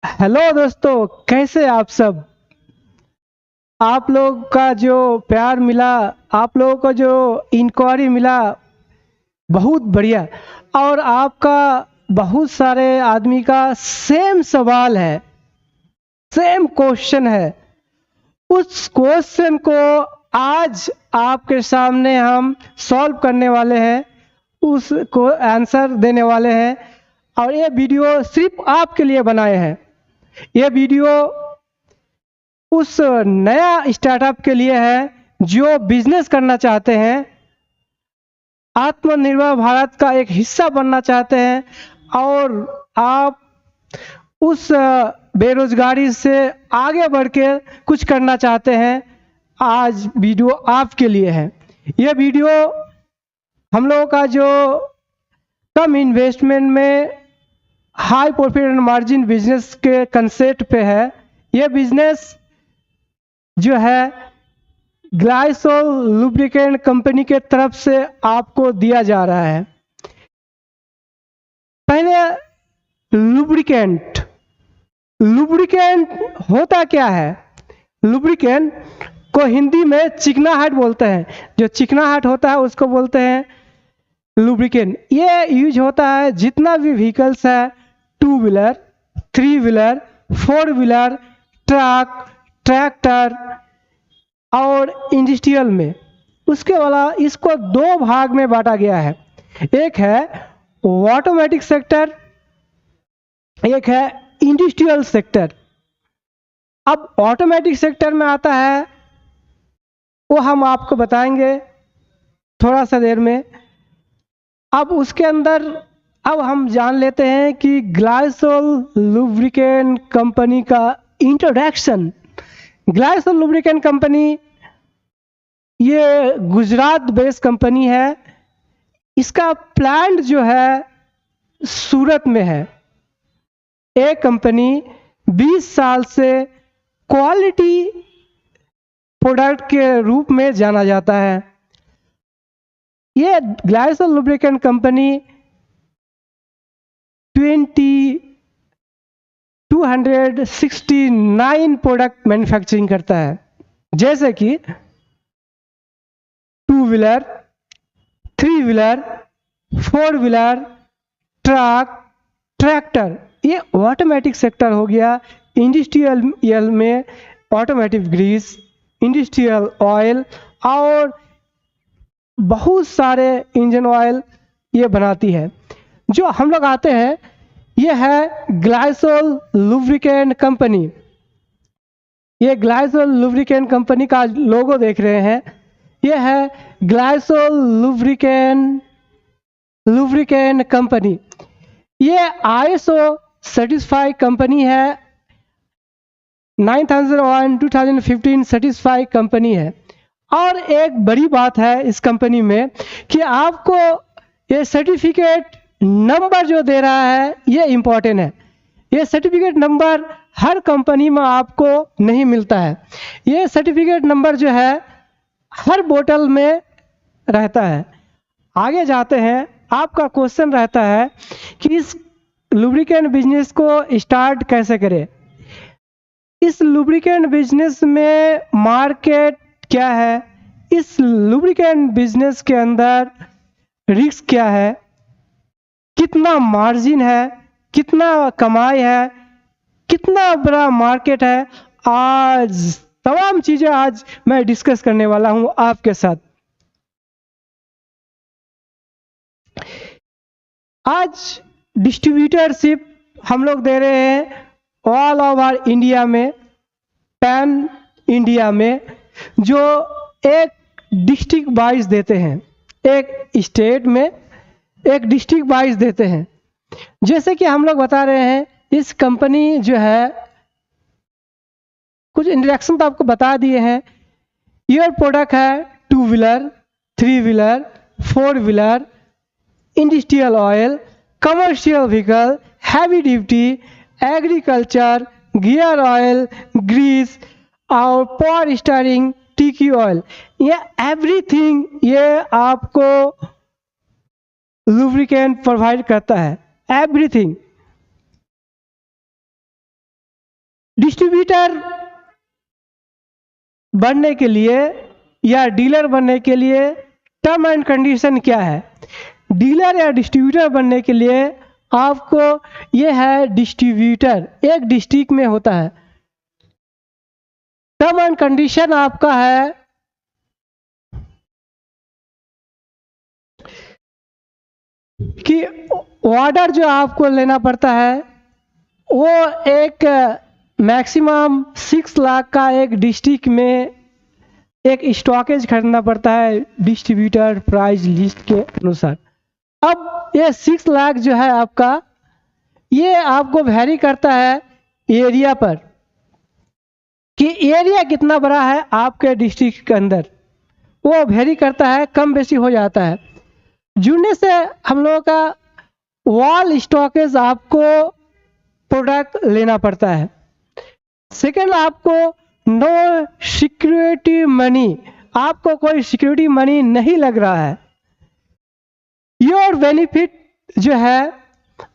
Hello दोस्तों, कैसे आप सब। आप लोग का जो प्यार मिला, आप लोगों को जो इंक्वायरी मिला, बहुत बढ़िया। और आपका बहुत सारे आदमी का सेम सवाल है, सेम क्वेश्चन है। उस क्वेश्चन को आज आपके सामने हम सॉल्व करने वाले हैं, उसको आंसर देने वाले हैं। और ये वीडियो सिर्फ आपके लिए बनाए हैं। ये वीडियो उस नया स्टार्टअप के लिए है जो बिजनेस करना चाहते हैं, आत्मनिर्भर भारत का एक हिस्सा बनना चाहते हैं, और आप उस बेरोजगारी से आगे बढ़ के कुछ करना चाहते हैं। आज वीडियो आपके लिए है। यह वीडियो हम लोगों का जो कम इन्वेस्टमेंट में high profit and margin business के कंसेप्ट पे है। यह बिजनेस जो है ग्लाइसोल लुब्रिकेंट कंपनी के तरफ से आपको दिया जा रहा है। पहले लुब्रिकेंट लुब्रिकेंट होता क्या है। लुब्रिकेंट को हिंदी में चिकनाहट बोलते हैं। जो चिकनाहट होता है उसको बोलते हैं लुब्रिकेंट। ये यूज होता है जितना भी व्हीकल्स है, 2 wheeler, 3 wheeler, 4 wheeler, truck, tractor और इंडस्ट्रियल में। उसके अलावा इसको 2 भाग में बांटा गया है। एक है ऑटोमेटिक सेक्टर, एक है इंडस्ट्रियल सेक्टर। अब ऑटोमेटिक सेक्टर में आता है, वो हम आपको बताएंगे थोड़ा सा देर में। अब उसके अंदर अब हम जान लेते हैं कि ग्लाइसोल लुब्रिकेंट कंपनी का इंट्रोडक्शन। ग्लाइसोल लुब्रिकेंट कंपनी ये गुजरात बेस्ड कंपनी है। इसका प्लांट जो है सूरत में है। एक कंपनी 20 साल से क्वालिटी प्रोडक्ट के रूप में जाना जाता है। ये ग्लाइसोल लुब्रिकेंट कंपनी 269 प्रोडक्ट मैन्युफैक्चरिंग करता है, जैसे कि 2 wheeler, 3 wheeler, 4 wheeler, truck, tractor. ये ऑटोमेटिक सेक्टर हो गया। इंडस्ट्रियल में ऑटोमेटिक ग्रीस, इंडस्ट्रियल ऑयल और बहुत सारे इंजन ऑयल ये बनाती है। जो हम लोग आते हैं, ये है ग्लाइसोल लुब्रिकेंट कंपनी। ये ग्लाइसोल लुब्रिकेंट कंपनी का लोगो देख रहे हैं। ये है ग्लाइसोल लुब्रिकेंट कंपनी। ये ISO सर्टिफाइड कंपनी है। 9001 2015 सर्टिफाइड कंपनी है। और एक बड़ी बात है इस कंपनी में कि आपको ये सर्टिफिकेट नंबर जो दे रहा है, ये इम्पोर्टेंट है। ये सर्टिफिकेट नंबर हर कंपनी में आपको नहीं मिलता है। ये सर्टिफिकेट नंबर जो है हर बोतल में रहता है। आगे जाते हैं। आपका क्वेश्चन रहता है कि इस लुब्रिकेंट बिजनेस को स्टार्ट कैसे करें। इस लुब्रिकेंट बिजनेस में मार्केट क्या है, इस लुब्रिकेंट बिजनेस के अंदर रिस्क क्या है, कितना मार्जिन है, कितना कमाई है, कितना बड़ा मार्केट है, आज तमाम चीजें आज मैं डिस्कस करने वाला हूं आपके साथ। आज डिस्ट्रीब्यूटरशिप हम लोग दे रहे हैं ऑल ओवर इंडिया में, पैन इंडिया में, जो एक डिस्ट्रिक्ट वाइज देते हैं, एक स्टेट में एक डिस्ट्रिक्ट वाइज देते हैं। जैसे कि हम लोग बता रहे हैं, इस कंपनी जो है कुछ इंट्रोडक्शन तो आपको बता दिए हैं। योर प्रोडक्ट है 2 wheeler, 3 wheeler, 4 wheeler, industrial oil, commercial vehicle, heavy duty, agriculture, gear oil, grease और पावर स्टीयरिंग, टिकी ऑयल। ये एवरीथिंग ये आपको लुब्रिकेंट प्रोवाइड करता है, एवरीथिंग। डिस्ट्रीब्यूटर बनने के लिए या डीलर बनने के लिए टर्म एंड कंडीशन क्या है? डीलर या डिस्ट्रीब्यूटर बनने के लिए आपको ये है, डिस्ट्रीब्यूटर एक डिस्ट्रिक्ट में होता है। टर्म एंड कंडीशन आपका है कि ऑर्डर जो आपको लेना पड़ता है वो एक मैक्सिमम 6 लाख का एक डिस्ट्रिक्ट में एक स्टॉकेज खरीदना पड़ता है डिस्ट्रीब्यूटर प्राइस लिस्ट के अनुसार। अब ये 6 लाख जो है आपका, ये आपको वैरी करता है एरिया पर कि एरिया कितना बड़ा है आपके डिस्ट्रिक्ट के अंदर, वो वैरी करता है, कम बेसी हो जाता है। जुड़ने से हम लोगों का वॉल स्टॉकेज आपको प्रोडक्ट लेना पड़ता है। सेकेंड, आपको नो सिक्योरिटी मनी, आपको कोई सिक्योरिटी मनी नहीं लग रहा है। योर बेनिफिट जो है,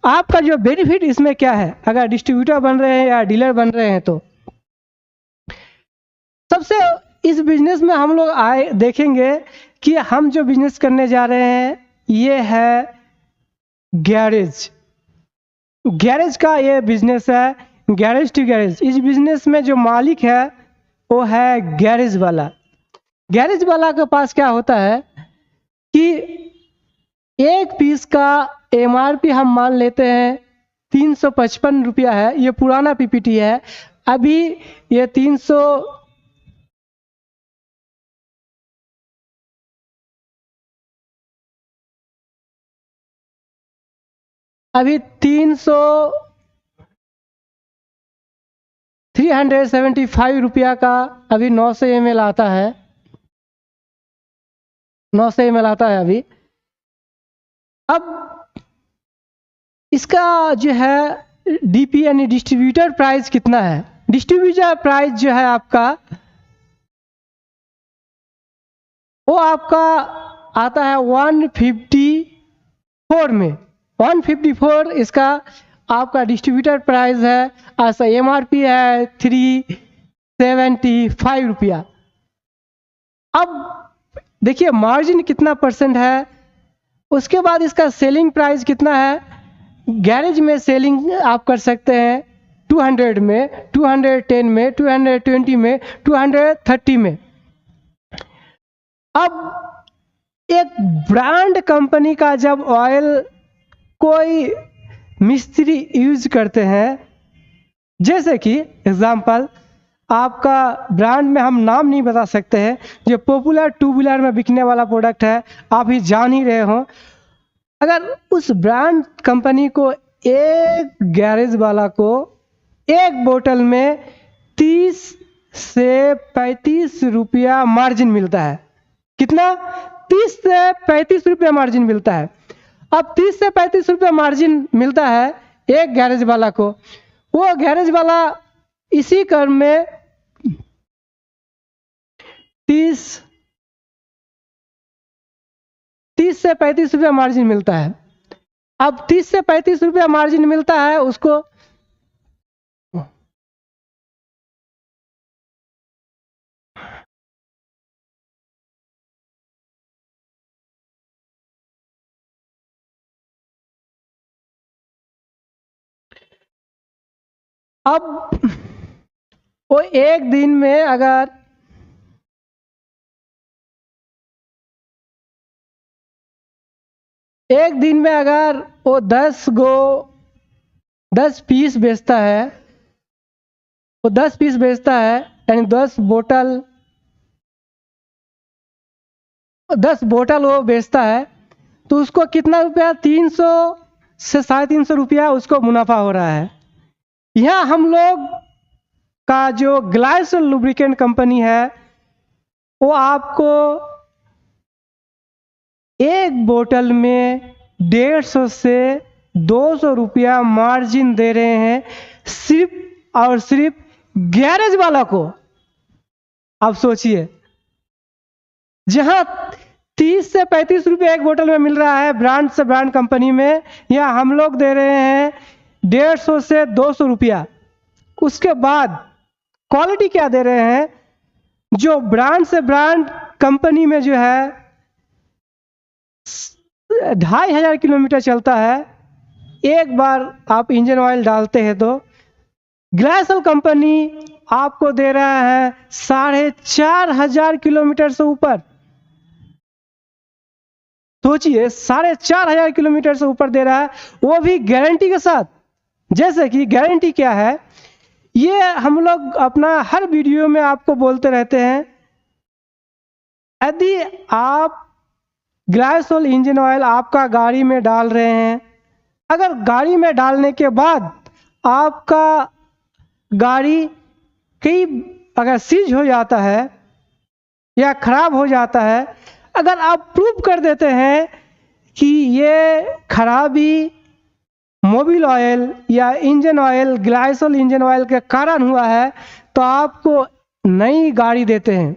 आपका जो बेनिफिट इसमें क्या है अगर डिस्ट्रीब्यूटर बन रहे हैं या डीलर बन रहे हैं तो? सबसे इस बिजनेस में हम लोग आए देखेंगे कि हम जो बिजनेस करने जा रहे हैं ये है गैरेज। गैरेज का ये बिजनेस है, गैरेज टू गैरेज। इस बिजनेस में जो मालिक है वो है गैरेज वाला। गैरेज वाला के पास क्या होता है कि एक पीस का एमआरपी हम मान लेते हैं 355 रुपया है। ये पुराना पीपीटी है, अभी ये 300 अभी 375 रुपया का अभी 900 ml आता है, 900 ml आता है अभी। अब इसका जो है डीपी यानी डिस्ट्रीब्यूटर प्राइस कितना है? डिस्ट्रीब्यूटर प्राइस जो है आपका वो आपका आता है 154 में। 154 इसका आपका डिस्ट्रीब्यूटर प्राइस है। ऐसा एमआरपी है 375 रुपया। अब देखिए मार्जिन कितना परसेंट है, उसके बाद इसका सेलिंग प्राइस कितना है। गैरेज में सेलिंग आप कर सकते हैं 200 में, 210 में, 220 में, 230 में। अब एक ब्रांड कंपनी का जब ऑयल कोई मिस्त्री यूज करते हैं, जैसे कि एग्जांपल आपका ब्रांड में हम नाम नहीं बता सकते हैं, जो पॉपुलर टू व्हीलर में बिकने वाला प्रोडक्ट है, आप ही जान ही रहे हो। अगर उस ब्रांड कंपनी को एक गैरेज वाला को एक बोतल में 30 से 35 रुपया मार्जिन मिलता है। कितना? 30 से 35 रुपया मार्जिन मिलता है। अब 30 से 35 रुपया मार्जिन मिलता है एक गैरेज वाला को। वो गैरेज वाला इसी क्रम में 30 से 35 रुपया मार्जिन मिलता है। अब 30 से 35 रुपया मार्जिन मिलता है उसको, अब वो एक दिन में अगर वो 10 पीस बेचता है, वो 10 पीस बेचता है यानी 10 बोतल वो बेचता है, तो उसको कितना रुपया? 300 से 350 रुपया उसको मुनाफा हो रहा है। यहाँ हम लोग का जो ग्लाइसोल लुब्रिकेंट कंपनी है वो आपको एक बोतल में 150 से 200 रुपया मार्जिन दे रहे हैं, सिर्फ और सिर्फ गैरेज वाला को। आप सोचिए, जहां 30 से 35 रुपये एक बोतल में मिल रहा है ब्रांड से ब्रांड कंपनी में, यहाँ हम लोग दे रहे हैं 150 से 200 रुपया उसके बाद क्वालिटी क्या दे रहे हैं, जो ब्रांड से ब्रांड कंपनी में जो है 2500 किलोमीटर चलता है, एक बार आप इंजन ऑयल डालते हैं तो ग्लाइसोल कंपनी आपको दे रहा है 4500 किलोमीटर से ऊपर। सोचिए, 4500 किलोमीटर से ऊपर दे रहा है, वो भी गारंटी के साथ। जैसे कि गारंटी क्या है, ये हम लोग अपना हर वीडियो में आपको बोलते रहते हैं, यदि आप ग्लाइसोल इंजन ऑयल आपका गाड़ी में डाल रहे हैं, अगर गाड़ी में डालने के बाद आपका गाड़ी कहीं अगर सीज हो जाता है या खराब हो जाता है, अगर आप प्रूव कर देते हैं कि ये खराबी मोबिल ऑयल या इंजन ऑयल, ग्लाइसोल इंजन ऑयल के कारण हुआ है, तो आपको नई गाड़ी देते हैं।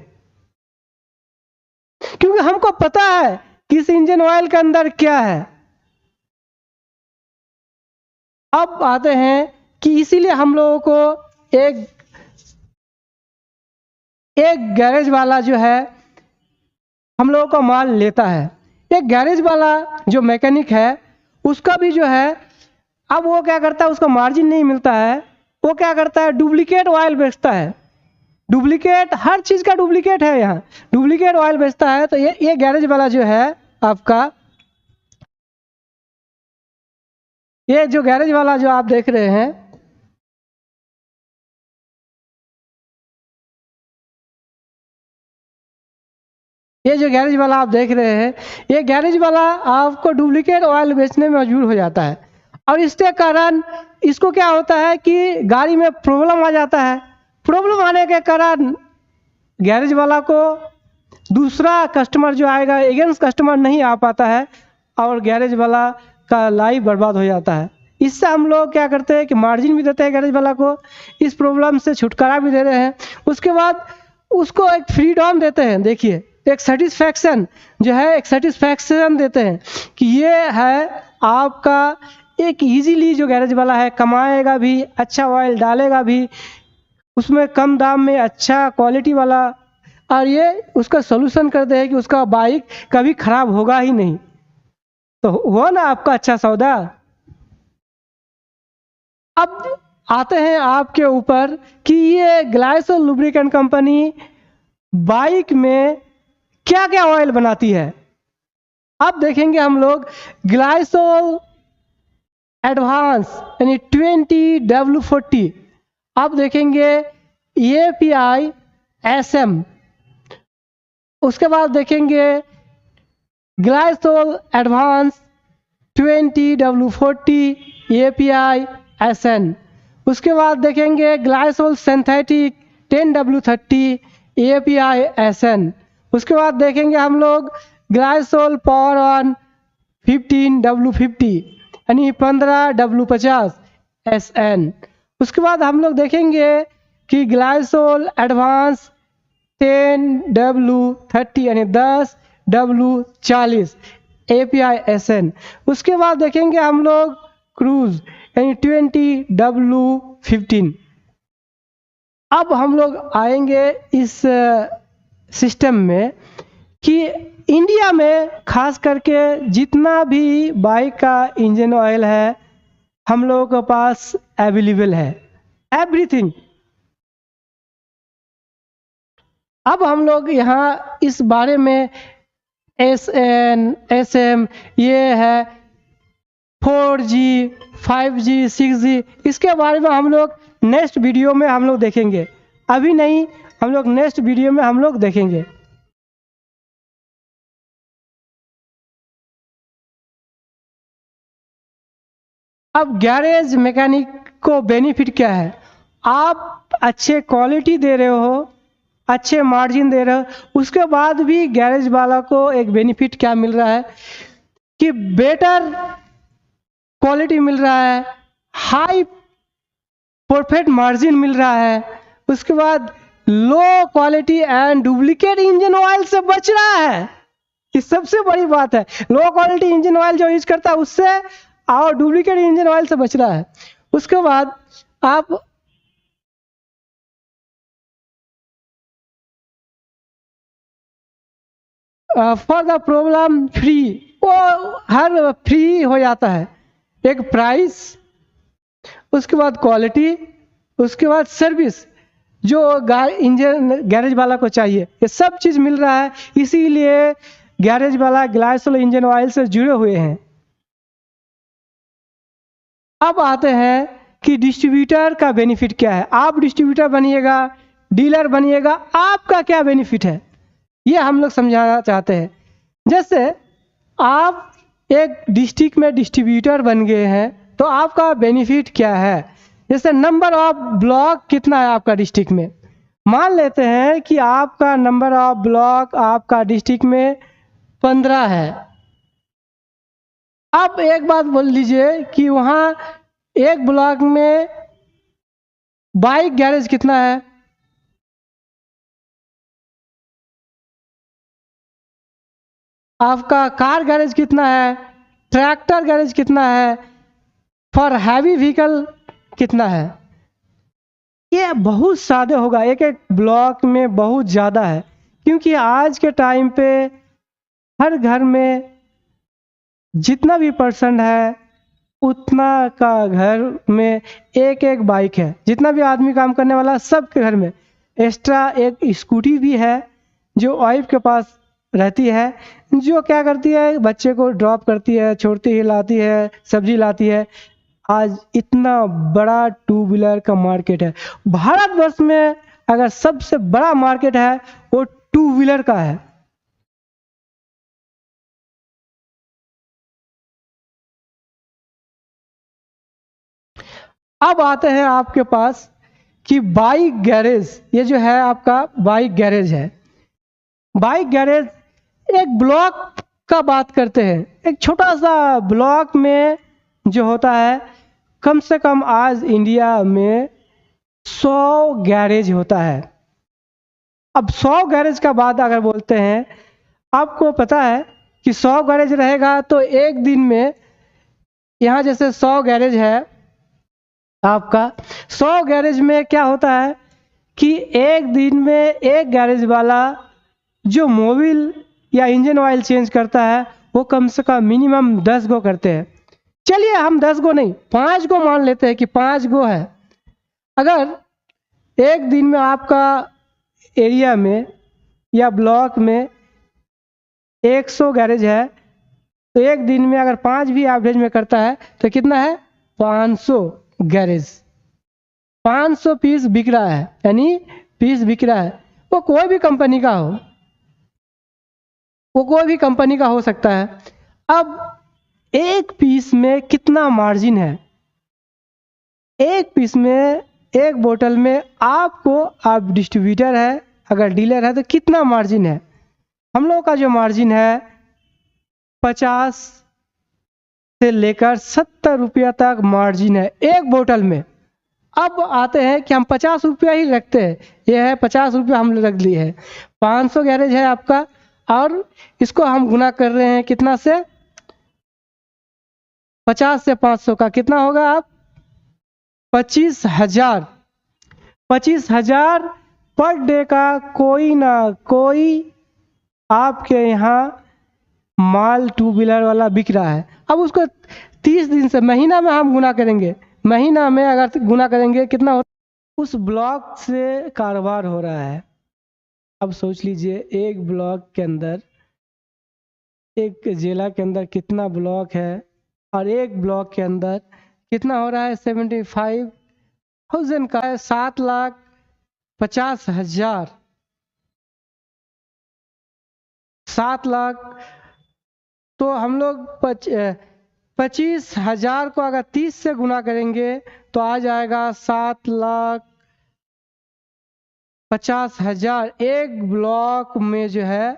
क्योंकि हमको पता है कि इस इंजन ऑयल के अंदर क्या है। अब आते हैं कि इसीलिए हम लोगों को एक गैरेज वाला जो है हम लोगों का माल लेता है। एक गैरेज वाला जो मैकेनिक है उसका भी जो है, अब वो क्या करता है, उसका मार्जिन नहीं मिलता है, वो क्या करता है, डुप्लीकेट ऑयल बेचता है। डुप्लीकेट, हर चीज़ का डुप्लीकेट है यहाँ, डुप्लीकेट ऑयल बेचता है। तो ये गैरेज वाला जो है आपका, ये जो गैरेज वाला जो आप देख रहे हैं, ये जो गैरेज वाला आप देख रहे हैं, ये गैरेज वाला आपको डुप्लीकेट ऑयल बेचने में मजबूर हो जाता है। और इसके कारण इसको क्या होता है कि गाड़ी में प्रॉब्लम आ जाता है। प्रॉब्लम आने के कारण गैरेज वाला को दूसरा कस्टमर जो आएगा, एगेंस्ट कस्टमर नहीं आ पाता है और गैरेज वाला का लाइफ बर्बाद हो जाता है। इससे हम लोग क्या करते हैं कि मार्जिन भी देते हैं गैरेज वाला को, इस प्रॉब्लम से छुटकारा भी दे रहे हैं। उसके बाद उसको एक फ्रीडम देते हैं। देखिए, एक सेटिस्फैक्शन जो है, एक सेटिस्फैक्शन देते हैं कि ये है आपका एक इजीली जो गैरेज वाला है कमाएगा भी, अच्छा ऑयल डालेगा भी, उसमें कम दाम में अच्छा क्वालिटी वाला, और ये उसका सोल्यूशन करते हैं कि उसका बाइक कभी खराब होगा ही नहीं। तो हुआ ना आपका अच्छा सौदा। अब आते हैं आपके ऊपर कि ये ग्लाइसोल लुब्रिकेंट कंपनी बाइक में क्या क्या ऑयल बनाती है। अब देखेंगे हम लोग ग्लाइसोल एडवांस यानी 20W40। अब देखेंगे API SM। उसके बाद देखेंगे ग्लाइसोल एडवांस 20W40 API SN। उसके बाद देखेंगे ग्लाइसोल सिंथेटिक 10W30 API SN। उसके बाद देखेंगे हम लोग ग्लाइसोल पावर ऑन 15W50 यानी 15W50 SN। उसके बाद हम लोग देखेंगे कि ग्लाइसोल एडवांस 10W30 यानी 10W40 API SN। उसके बाद देखेंगे हम लोग क्रूज यानी 20W15। अब हम लोग आएंगे इस सिस्टम में कि इंडिया में खास करके जितना भी बाइक का इंजन ऑयल है हम लोगों के पास अवेलेबल है, एवरीथिंग। अब हम लोग यहाँ इस बारे में SN SM, ये है 4G 5G 6G, इसके बारे में हम लोग नेक्स्ट वीडियो में हम लोग देखेंगे। अभी नहीं, हम लोग नेक्स्ट वीडियो में हम लोग देखेंगे। अब गैरेज मैकेनिक को बेनिफिट क्या है, आप अच्छे क्वालिटी दे रहे हो, अच्छे मार्जिन दे रहे हो, उसके बाद भी गैरेज वाला को एक बेनिफिट क्या मिल रहा है कि बेटर क्वालिटी मिल रहा है, हाई प्रॉफिट मार्जिन मिल रहा है। उसके बाद low quality and duplicate engine oil से बच रहा है। ये सबसे बड़ी बात है, लो क्वालिटी इंजन ऑयल जो यूज करता है उससे और डुप्लीकेट इंजन ऑयल से बच रहा है। उसके बाद आप फॉर द प्रॉब्लम फ्री, वो हर फ्री हो जाता है। एक प्राइस, उसके बाद क्वालिटी, उसके बाद सर्विस जो इंजन गैरेज वाला को चाहिए, ये सब चीज़ मिल रहा है। इसीलिए गैरेज वाला ग्लाइसोल इंजन ऑयल से जुड़े हुए हैं। अब आते हैं कि डिस्ट्रीब्यूटर का बेनिफिट क्या है। आप डिस्ट्रीब्यूटर बनिएगा, डीलर बनिएगा, आपका क्या बेनिफिट है, ये हम लोग समझाना चाहते हैं। जैसे आप एक डिस्ट्रिक्ट में डिस्ट्रीब्यूटर बन गए हैं तो आपका बेनिफिट क्या है। जैसे नंबर ऑफ ब्लॉक कितना है आपका डिस्ट्रिक्ट में। मान लेते हैं कि आपका नंबर ऑफ ब्लॉक आपका डिस्ट्रिक्ट में 15 है। आप एक बात बोल लीजिए कि वहाँ एक ब्लॉक में बाइक गैरेज कितना है। आपका कार गैरेज कितना है, ट्रैक्टर गैरेज कितना है, फॉर हैवी व्हीकल कितना है। ये बहुत सादे होगा, एक एक ब्लॉक में बहुत ज़्यादा है। क्योंकि आज के टाइम पे हर घर में जितना भी पर्सन है उतना का घर में एक एक बाइक है। जितना भी आदमी काम करने वाला सबके घर में एक्स्ट्रा एक स्कूटी भी है जो वाइफ के पास रहती है, जो क्या करती है, बच्चे को ड्रॉप करती है, छोड़ती ही लाती है, सब्जी लाती है। आज इतना बड़ा टू व्हीलर का मार्केट है भारतवर्ष में। अगर सबसे बड़ा मार्केट है वो टू व्हीलर का है। अब आते हैं आपके पास कि बाइक गैरेज, ये जो है आपका बाइक गैरेज है। बाइक गैरेज एक ब्लॉक का बात करते हैं। एक छोटा सा ब्लॉक में जो होता है, कम से कम आज इंडिया में 100 गैरेज होता है। अब 100 गैरेज का बात अगर बोलते हैं, आपको पता है कि 100 गैरेज रहेगा तो एक दिन में यहाँ जैसे 100 गैरेज है आपका, 100 गैरेज में क्या होता है कि एक दिन में एक गैरेज वाला जो मोबिल या इंजन ऑयल चेंज करता है वो कम से कम मिनिमम 10 गो करते हैं। चलिए हम 10 गो नहीं 5 गो मान लेते हैं कि 5 गो है। अगर एक दिन में आपका एरिया में या ब्लॉक में 100 गैरेज है तो एक दिन में अगर 5 भी एवरेज में करता है तो कितना है, 500 गैरेज। 500 पीस बिक रहा है, यानी पीस बिक रहा है। वो कोई भी कंपनी का हो, वो कोई भी कंपनी का हो सकता है। अब एक पीस में कितना मार्जिन है, एक पीस में एक बोतल में आपको, आप डिस्ट्रीब्यूटर है अगर डीलर है तो कितना मार्जिन है। हम लोगों का जो मार्जिन है 50 से लेकर 70 रुपया तक मार्जिन है एक बोतल में। अब आते हैं कि हम 50 रुपया ही रखते हैं, ये है 50 रुपया हम रख लिए हैं। 500 गैरेज है आपका और इसको हम गुना कर रहे हैं कितना से, 50 से 500 का कितना होगा आप, 25,000। 25,000 पर डे का कोई ना कोई आपके यहाँ माल टू व्हीलर वाला बिक रहा है। अब उसको 30 दिन से, महीना में हम गुना करेंगे, महीना में अगर गुना करेंगे कितना होता, उस ब्लॉक से कारोबार हो रहा है। अब सोच लीजिए एक ब्लॉक के अंदर, एक जिला के अंदर कितना ब्लॉक है और एक ब्लॉक के अंदर कितना हो रहा है, 75,000 का है, 7,50,000। 7,00,000 तो हम लोग 25,000 को अगर 30 से गुना करेंगे तो आ जाएगा 7,50,000 एक ब्लॉक में जो है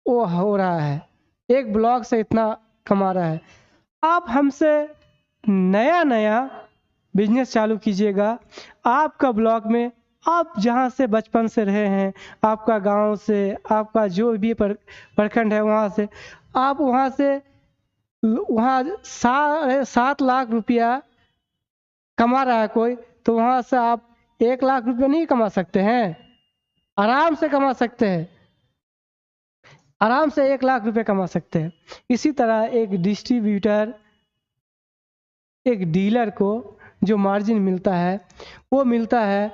वो हो रहा है। एक ब्लॉक से इतना कमा रहा है। आप हमसे नया नया बिजनेस चालू कीजिएगा। आपका ब्लॉक में, आप जहाँ से बचपन से रहे हैं, आपका गांव से, आपका जो भी प्रखंड है वहाँ से, आप वहाँ से वहाँ 7,00,000 रुपया कमा रहा है कोई, तो वहाँ से आप 1,00,000 रुपया नहीं कमा सकते हैं, आराम से कमा सकते हैं। आराम से 1 लाख रुपए कमा सकते हैं। इसी तरह एक डिस्ट्रीब्यूटर, एक डीलर को जो मार्जिन मिलता है वो मिलता है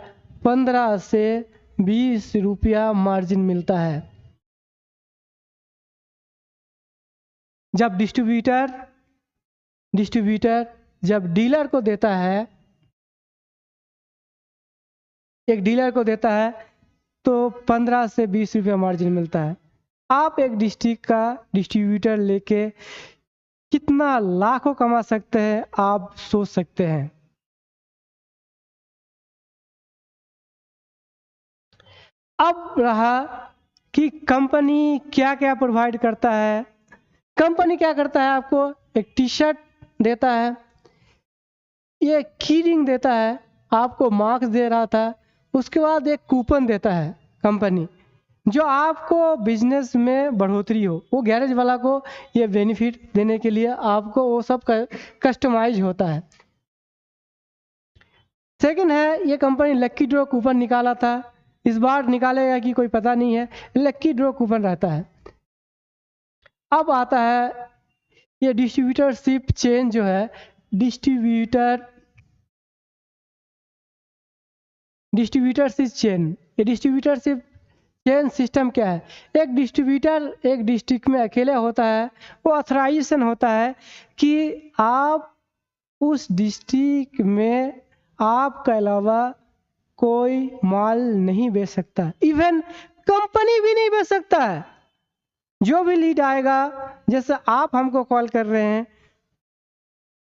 15 से 20 रुपया मार्जिन मिलता है। जब डिस्ट्रीब्यूटर जब डीलर को देता है, एक डीलर को देता है तो 15 से 20 रुपया मार्जिन मिलता है। आप एक डिस्ट्रिक्ट का डिस्ट्रीब्यूटर लेके कितना लाखों कमा सकते हैं आप सोच सकते हैं। अब रहा कि कंपनी क्या क्या प्रोवाइड करता है। कंपनी क्या करता है, आपको एक टी शर्ट देता है, ये की रिंग देता है, आपको मार्क्स दे रहा था, उसके बाद एक कूपन देता है कंपनी, जो आपको बिजनेस में बढ़ोतरी हो। वो गैरेज वाला को ये बेनिफिट देने के लिए आपको वो सब कस्टमाइज होता है। सेकंड है, ये कंपनी लक्की ड्रॉ कूपन निकाला था, इस बार निकालेगा कि कोई पता नहीं है, लक्की ड्रॉ कूपन रहता है। अब आता है ये डिस्ट्रीब्यूटरशिप चेन जो है, डिस्ट्रीब्यूटरशिप चेन, ये डिस्ट्रीब्यूटरशिप चेन सिस्टम क्या है। एक डिस्ट्रीब्यूटर एक डिस्ट्रिक्ट में अकेले होता है, वो ऑथराइजेशन होता है कि आप उस डिस्ट्रिक्ट में आपके अलावा कोई माल नहीं बेच सकता, इवन कंपनी भी नहीं बेच सकता है। जो भी लीड आएगा, जैसे आप हमको कॉल कर रहे हैं,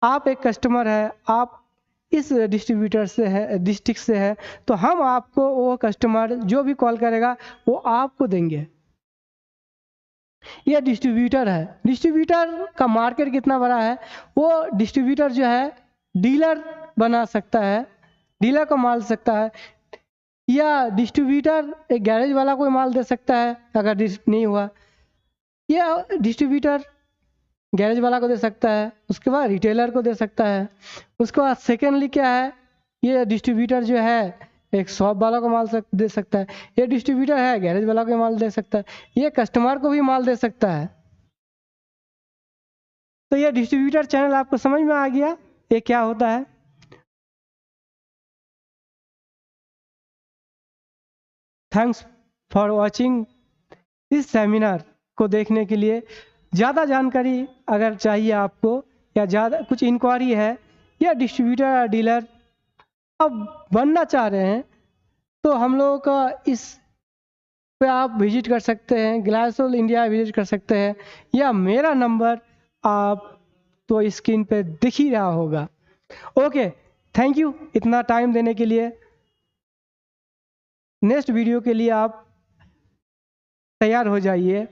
आप एक कस्टमर है, आप इस डिस्ट्रीब्यूटर से है, डिस्ट्रिक्ट से है, तो हम आपको वो कस्टमर जो भी कॉल करेगा वो आपको देंगे। ये डिस्ट्रीब्यूटर है। डिस्ट्रीब्यूटर का मार्केट कितना बड़ा है, वो डिस्ट्रीब्यूटर जो है डीलर बना सकता है, डीलर को माल सकता है, या डिस्ट्रीब्यूटर एक गैरेज वाला को माल दे सकता है अगर नहीं हुआ, या डिस्ट्रीब्यूटर गैरेज वाला को दे सकता है, उसके बाद रिटेलर को दे सकता है। उसके बाद सेकेंडली क्या है, ये डिस्ट्रीब्यूटर जो है एक शॉप वाला को माल दे सकता है, ये डिस्ट्रीब्यूटर है गैरेज वाला को माल दे सकता है, ये कस्टमर को भी माल दे सकता है। तो ये डिस्ट्रीब्यूटर चैनल आपको समझ में आ गया ये क्या होता है। Thanks for watching. इस सेमिनार को देखने के लिए ज़्यादा जानकारी अगर चाहिए आपको, या ज़्यादा कुछ इंक्वायरी है, या डिस्ट्रीब्यूटर या डीलर अब बनना चाह रहे हैं, तो हम लोगों का इस पे आप विजिट कर सकते हैं, ग्लासोल इंडिया विजिट कर सकते हैं, या मेरा नंबर आप तो स्क्रीन पे दिख ही रहा होगा। ओके, थैंक यू इतना टाइम देने के लिए। नेक्स्ट वीडियो के लिए आप तैयार हो जाइए।